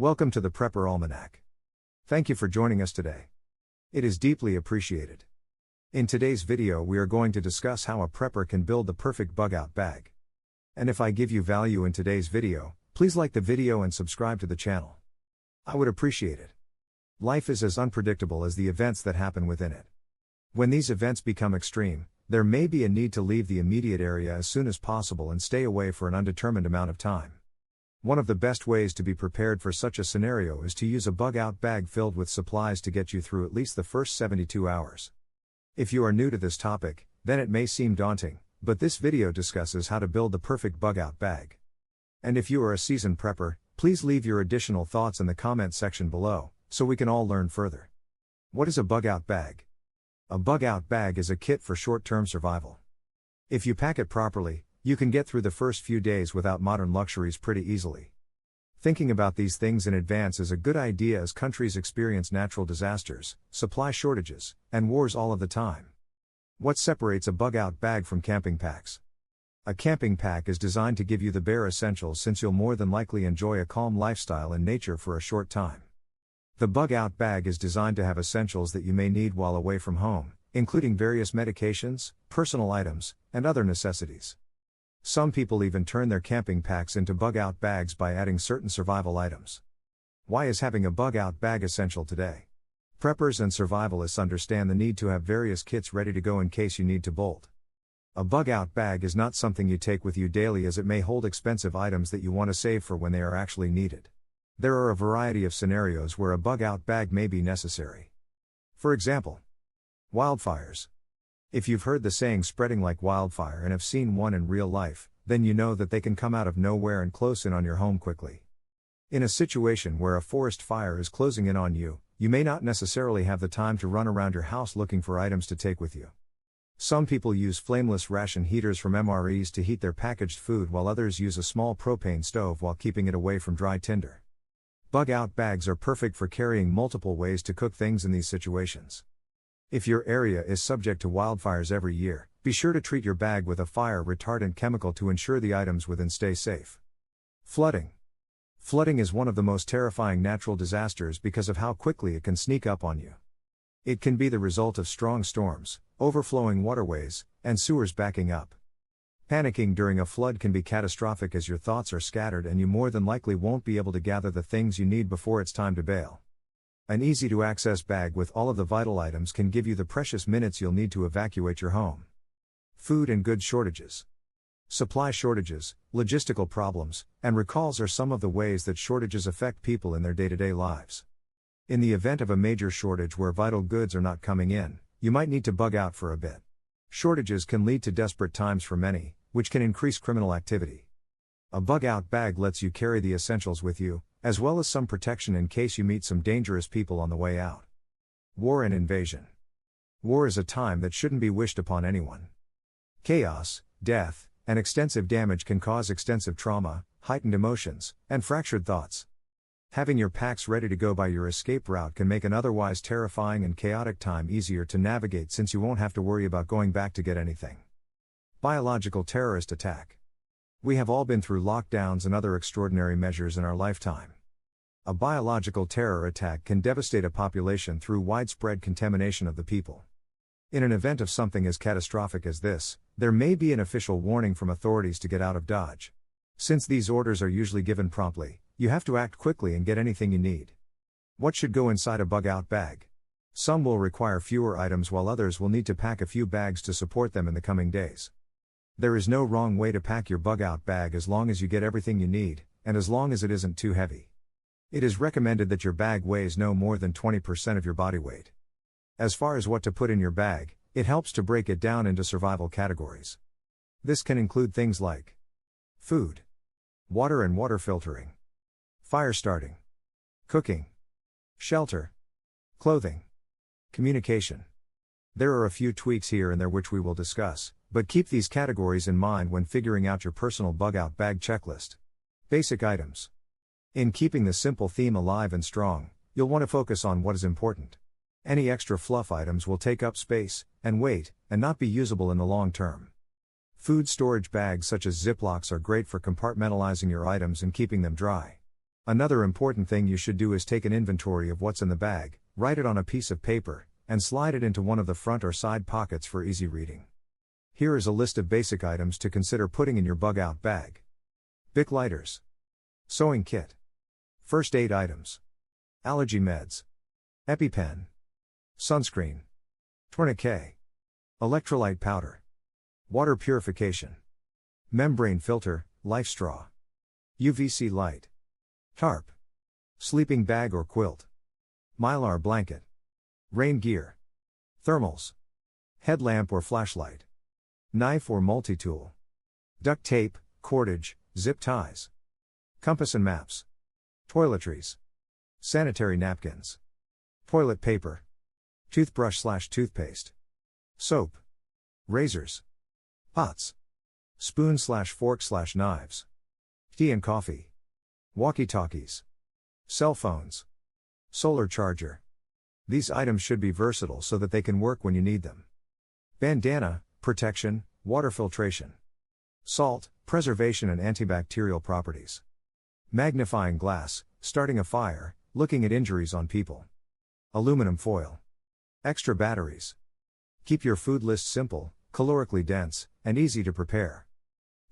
Welcome to the Prepper Almanac. Thank you for joining us today. It is deeply appreciated. In today's video we are going to discuss how a prepper can build the perfect bug-out bag. And if I give you value in today's video, please like the video and subscribe to the channel. I would appreciate it. Life is as unpredictable as the events that happen within it. When these events become extreme, there may be a need to leave the immediate area as soon as possible and stay away for an undetermined amount of time. One of the best ways to be prepared for such a scenario is to use a bug-out bag filled with supplies to get you through at least the first 72 hours. If you are new to this topic, then it may seem daunting, but this video discusses how to build the perfect bug-out bag. And if you are a seasoned prepper, please leave your additional thoughts in the comment section below, so we can all learn further. What is a bug-out bag? A bug-out bag is a kit for short-term survival. If you pack it properly, you can get through the first few days without modern luxuries pretty easily. Thinking about these things in advance is a good idea as countries experience natural disasters, supply shortages, and wars all of the time. What separates a bug-out bag from camping packs? A camping pack is designed to give you the bare essentials since you'll more than likely enjoy a calm lifestyle in nature for a short time. The bug-out bag is designed to have essentials that you may need while away from home, including various medications, personal items, and other necessities. Some people even turn their camping packs into bug-out bags by adding certain survival items. Why is having a bug-out bag essential today? Preppers and survivalists understand the need to have various kits ready to go in case you need to bolt. A bug-out bag is not something you take with you daily as it may hold expensive items that you want to save for when they are actually needed. There are a variety of scenarios where a bug-out bag may be necessary. For example, wildfires. If you've heard the saying spreading like wildfire and have seen one in real life, then you know that they can come out of nowhere and close in on your home quickly. In a situation where a forest fire is closing in on you, you may not necessarily have the time to run around your house looking for items to take with you. Some people use flameless ration heaters from MREs to heat their packaged food while others use a small propane stove while keeping it away from dry tinder. Bug-out bags are perfect for carrying multiple ways to cook things in these situations. If your area is subject to wildfires every year, be sure to treat your bag with a fire retardant chemical to ensure the items within stay safe. Flooding. Flooding is one of the most terrifying natural disasters because of how quickly it can sneak up on you. It can be the result of strong storms, overflowing waterways, and sewers backing up. Panicking during a flood can be catastrophic as your thoughts are scattered and you more than likely won't be able to gather the things you need before it's time to bail. An easy-to-access bag with all of the vital items can give you the precious minutes you'll need to evacuate your home. Food and goods shortages. Supply shortages, logistical problems, and recalls are some of the ways that shortages affect people in their day-to-day lives. In the event of a major shortage where vital goods are not coming in, you might need to bug out for a bit. Shortages can lead to desperate times for many, which can increase criminal activity. A bug-out bag lets you carry the essentials with you, as well as some protection in case you meet some dangerous people on the way out. War and invasion. War is a time that shouldn't be wished upon anyone. Chaos, death, and extensive damage can cause extensive trauma, heightened emotions, and fractured thoughts. Having your packs ready to go by your escape route can make an otherwise terrifying and chaotic time easier to navigate since you won't have to worry about going back to get anything. Biological terrorist attack. We have all been through lockdowns and other extraordinary measures in our lifetime. A biological terror attack can devastate a population through widespread contamination of the people. In an event of something as catastrophic as this, there may be an official warning from authorities to get out of Dodge. Since these orders are usually given promptly, you have to act quickly and get anything you need. What should go inside a bug-out bag? Some will require fewer items while others will need to pack a few bags to support them in the coming days. There is no wrong way to pack your bug-out bag as long as you get everything you need, and as long as it isn't too heavy. It is recommended that your bag weighs no more than 20% of your body weight. As far as what to put in your bag, it helps to break it down into survival categories. This can include things like food, water and water filtering, fire starting, cooking, shelter, clothing, communication. There are a few tweaks here and there which we will discuss, but keep these categories in mind when figuring out your personal bug-out bag checklist. Basic items. In keeping the simple theme alive and strong, you'll want to focus on what is important. Any extra fluff items will take up space and weight, and not be usable in the long term. Food storage bags such as Ziplocs are great for compartmentalizing your items and keeping them dry. Another important thing you should do is take an inventory of what's in the bag, write it on a piece of paper, and slide it into one of the front or side pockets for easy reading. Here is a list of basic items to consider putting in your bug-out bag. Bic lighters. Sewing kit. First aid items. Allergy meds. EpiPen. Sunscreen. Tourniquet. Electrolyte powder. Water purification. Membrane filter, life straw. UVC light. Tarp. Sleeping bag or quilt. Mylar blanket. Rain gear. Thermals. Headlamp or flashlight. Knife or multi-tool. Duct tape, cordage, zip ties. Compass and maps. Toiletries. Sanitary napkins. Toilet paper. Toothbrush/toothpaste. Soap. Razors. Pots. Spoon/fork/knives. Tea and coffee. Walkie-talkies. Cell phones. Solar charger. These items should be versatile so that they can work when you need them. Bandana, protection, water filtration. Salt, preservation and antibacterial properties. Magnifying glass, starting a fire, looking at injuries on people. Aluminum foil. Extra batteries. Keep your food list simple, calorically dense, and easy to prepare.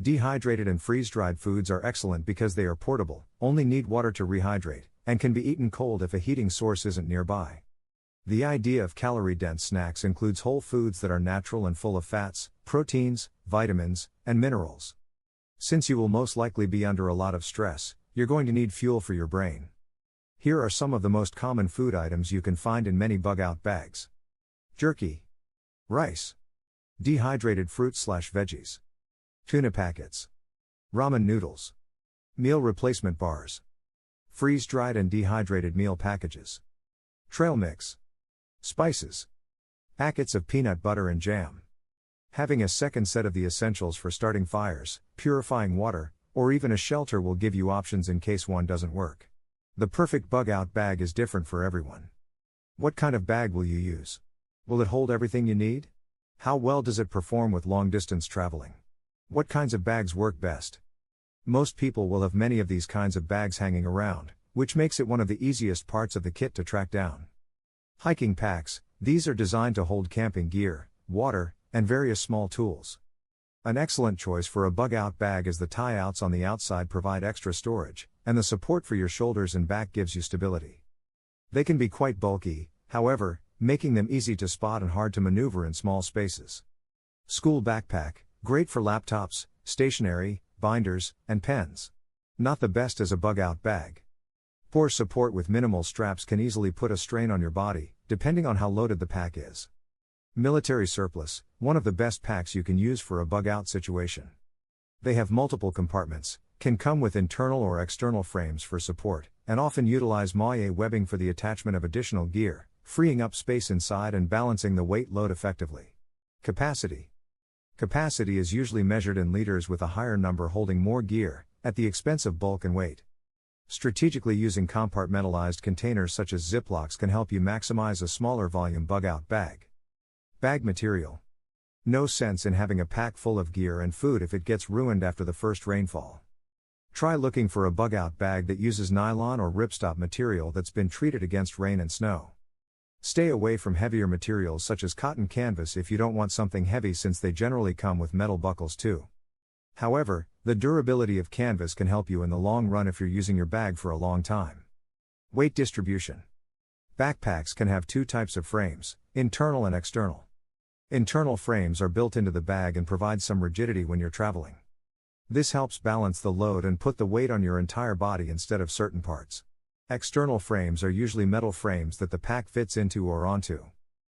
Dehydrated and freeze-dried foods are excellent because they are portable, only need water to rehydrate, and can be eaten cold if a heating source isn't nearby. The idea of calorie-dense snacks includes whole foods that are natural and full of fats, proteins, vitamins, and minerals. Since you will most likely be under a lot of stress, you're going to need fuel for your brain. Here are some of the most common food items you can find in many bug-out bags. Jerky. Rice. Dehydrated fruits/veggies. Tuna packets. Ramen noodles. Meal replacement bars. Freeze-dried and dehydrated meal packages. Trail mix. Spices. Packets of peanut butter and jam. Having a second set of the essentials for starting fires, purifying water, or even a shelter will give you options in case one doesn't work. The perfect bug-out bag is different for everyone. What kind of bag will you use? Will it hold everything you need? How well does it perform with long-distance traveling? What kinds of bags work best? Most people will have many of these kinds of bags hanging around, which makes it one of the easiest parts of the kit to track down. Hiking packs. These are designed to hold camping gear, water, and various small tools. An excellent choice for a bug-out bag as the tie-outs on the outside provide extra storage, and the support for your shoulders and back gives you stability. They can be quite bulky, however, making them easy to spot and hard to maneuver in small spaces. School backpack. Great for laptops, stationery, binders, and pens. Not the best as a bug-out bag. Poor support with minimal straps can easily put a strain on your body, depending on how loaded the pack is. Military surplus, one of the best packs you can use for a bug-out situation. They have multiple compartments, can come with internal or external frames for support, and often utilize moire webbing for the attachment of additional gear, freeing up space inside and balancing the weight load effectively. Capacity. Capacity is usually measured in liters with a higher number holding more gear, at the expense of bulk and weight. Strategically using compartmentalized containers such as Ziplocs can help you maximize a smaller volume bug-out bag. Bag material. No sense in having a pack full of gear and food if it gets ruined after the first rainfall. Try looking for a bug-out bag that uses nylon or ripstop material that's been treated against rain and snow. Stay away from heavier materials such as cotton canvas if you don't want something heavy, since they generally come with metal buckles too. However, the durability of canvas can help you in the long run if you're using your bag for a long time. Weight distribution. Backpacks can have two types of frames, internal and external. Internal frames are built into the bag and provide some rigidity when you're traveling. This helps balance the load and put the weight on your entire body instead of certain parts. External frames are usually metal frames that the pack fits into or onto.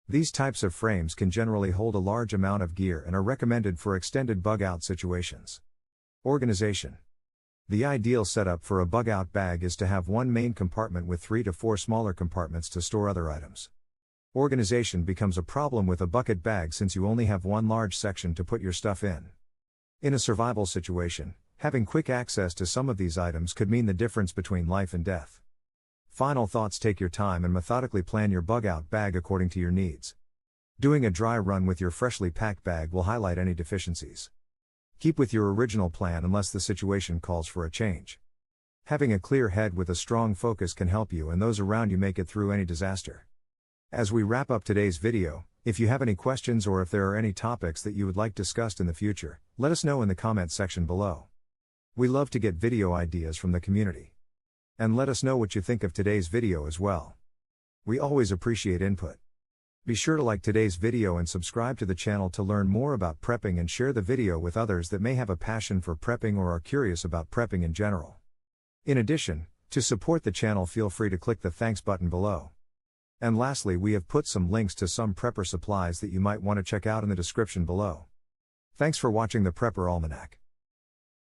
These types of frames can generally hold a large amount of gear and are recommended for extended bug-out situations. Organization. The ideal setup for a bug-out bag is to have one main compartment with 3 to 4 smaller compartments to store other items. Organization becomes a problem with a bucket bag since you only have one large section to put your stuff in. In a survival situation, having quick access to some of these items could mean the difference between life and death. Final thoughts: take your time and methodically plan your bug-out bag according to your needs. Doing a dry run with your freshly packed bag will highlight any deficiencies. Keep with your original plan unless the situation calls for a change. Having a clear head with a strong focus can help you and those around you make it through any disaster. As we wrap up today's video, if you have any questions or if there are any topics that you would like discussed in the future, let us know in the comment section below. We love to get video ideas from the community. And let us know what you think of today's video as well. We always appreciate input. Be sure to like today's video and subscribe to the channel to learn more about prepping and share the video with others that may have a passion for prepping or are curious about prepping in general. In addition, to support the channel, feel free to click the thanks button below. And lastly, we have put some links to some prepper supplies that you might want to check out in the description below. Thanks for watching the Prepper Almanac.